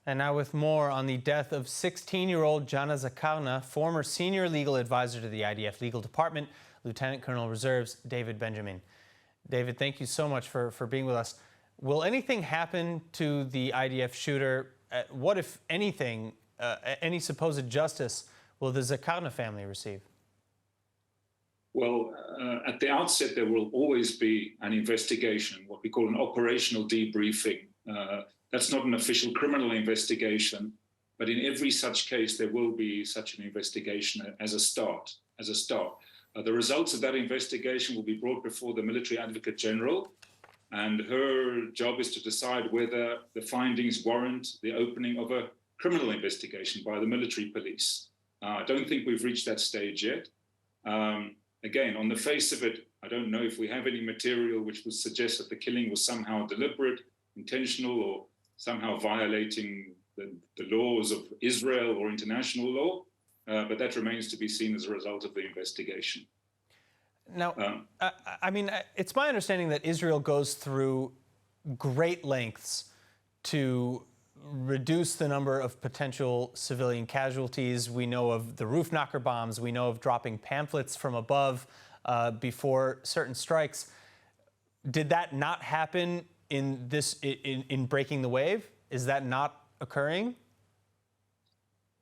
And now with more on the death of 16-year-old Jana Zakarna, former senior legal advisor to the IDF Legal Department, Lieutenant Colonel Reserves David Benjamin. David, thank you so much for being with us. Will anything happen to the IDF shooter? What, if anything, any supposed justice will the Zakarna family receive? Well, at the outset, there will always be an investigation, what we call an operational debriefing. That's not an official criminal investigation, but in every such case, there will be such an investigation as a start. The results of that investigation will be brought before the Military Advocate General, and her job is to decide whether the findings warrant the opening of a criminal investigation by the military police. I don't think we've reached that stage yet. Again, on the face of it, I don't know if we have any material which would suggest that the killing was somehow deliberate, intentional, or somehow violating the laws of Israel or international law, but that remains to be seen as a result of the investigation. Now, I mean, it's my understanding that Israel goes through great lengths to reduce the number of potential civilian casualties. We know of the roof knocker bombs. We know of dropping pamphlets from above before certain strikes. Did that not happen in breaking the wave? Is that not occurring?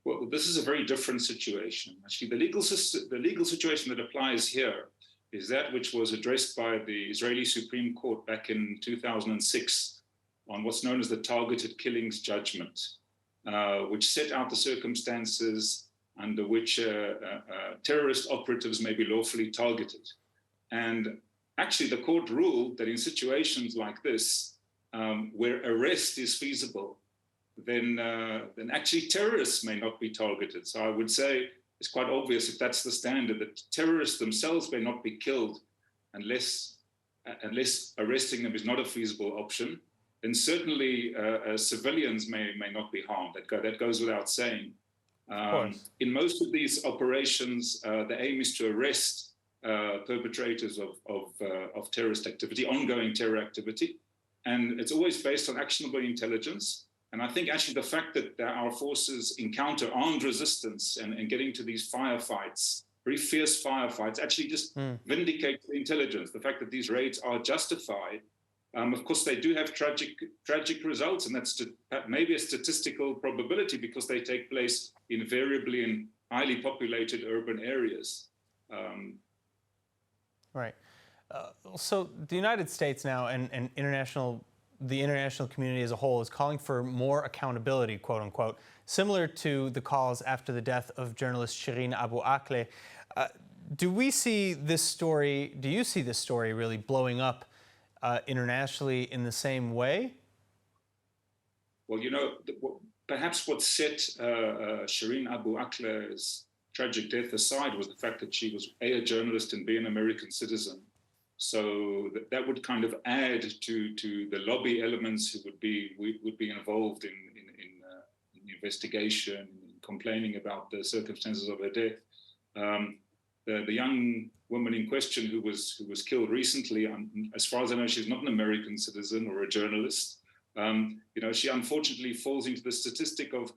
Well, this is a very different situation. Actually, the legal situation that applies here is that which was addressed by the Israeli Supreme Court back in 2006 on what's known as the targeted killings judgment, which set out the circumstances under which terrorist operatives may be lawfully targeted. And actually, the court ruled that in situations like this, where arrest is feasible, then actually terrorists may not be targeted. So I would say it's quite obvious, if that's the standard, that terrorists themselves may not be killed unless arresting them is not a feasible option. Then certainly civilians may not be harmed. That goes without saying. In most of these operations, the aim is to arrest perpetrators of terrorist activity, ongoing terror activity, and it's always based on actionable intelligence. And I think actually the fact that our forces encounter armed resistance and getting to these firefights, very fierce firefights, actually just vindicates the intelligence. The fact that these raids are justified. Of course, they do have tragic results, and that's maybe a statistical probability because they take place invariably in highly populated urban areas. Right. So the United States now and the international community as a whole is calling for more accountability, quote unquote, similar to the calls after the death of journalist Shireen Abu Akleh. Do you see this story really blowing up internationally in the same way? Well, you know, perhaps what set Shireen Abu Akleh's tragic death aside was the fact that she was A, a journalist, and B, an American citizen. So that would kind of add to the lobby elements who would be involved in the investigation, in complaining about the circumstances of her death. The young woman in question who was killed recently, as far as I know, she's not an American citizen or a journalist. She unfortunately falls into the statistic of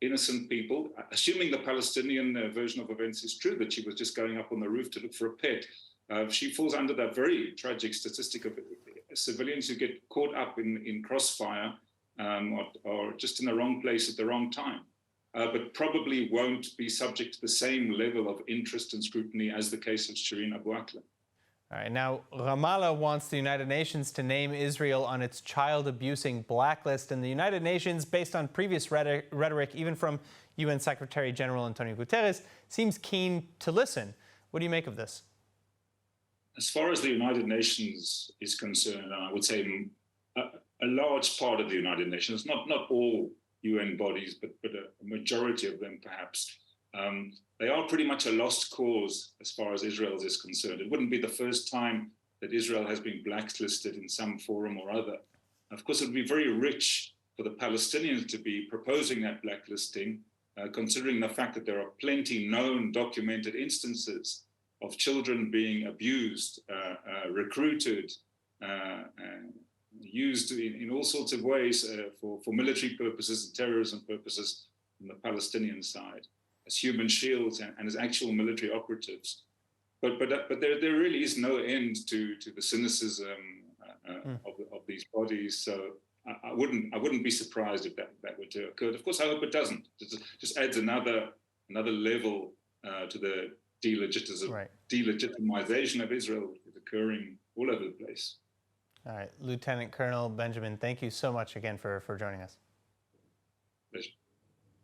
innocent people, assuming the Palestinian version of events is true, that she was just going up on the roof to look for a pet. She falls under that very tragic statistic of civilians who get caught up in crossfire or just in the wrong place at the wrong time, but probably won't be subject to the same level of interest and scrutiny as the case of Shireen Abu Akleh. All right, now Ramallah wants the United Nations to name Israel on its child-abusing blacklist, and the United Nations, based on previous rhetoric, even from UN Secretary General Antonio Guterres, seems keen to listen. What do you make of this? As far as the United Nations is concerned, I would say a large part of the United Nations, not all UN bodies, but a majority of them perhaps, they are pretty much a lost cause as far as Israel is concerned. It wouldn't be the first time that Israel has been blacklisted in some forum or other. Of course, it would be very rich for the Palestinians to be proposing that blacklisting, considering the fact that there are plenty known documented instances of children being abused, recruited, used in all sorts of ways for military purposes and terrorism purposes on the Palestinian side, as human shields and as actual military operatives. But there really is no end to the cynicism of these bodies. So I wouldn't be surprised if that were to occur. Of course, I hope it doesn't. It just adds another level to the delegitimization of Israel, which is occurring all over the place. All right, Lieutenant Colonel Benjamin, thank you so much again for joining us. Pleasure.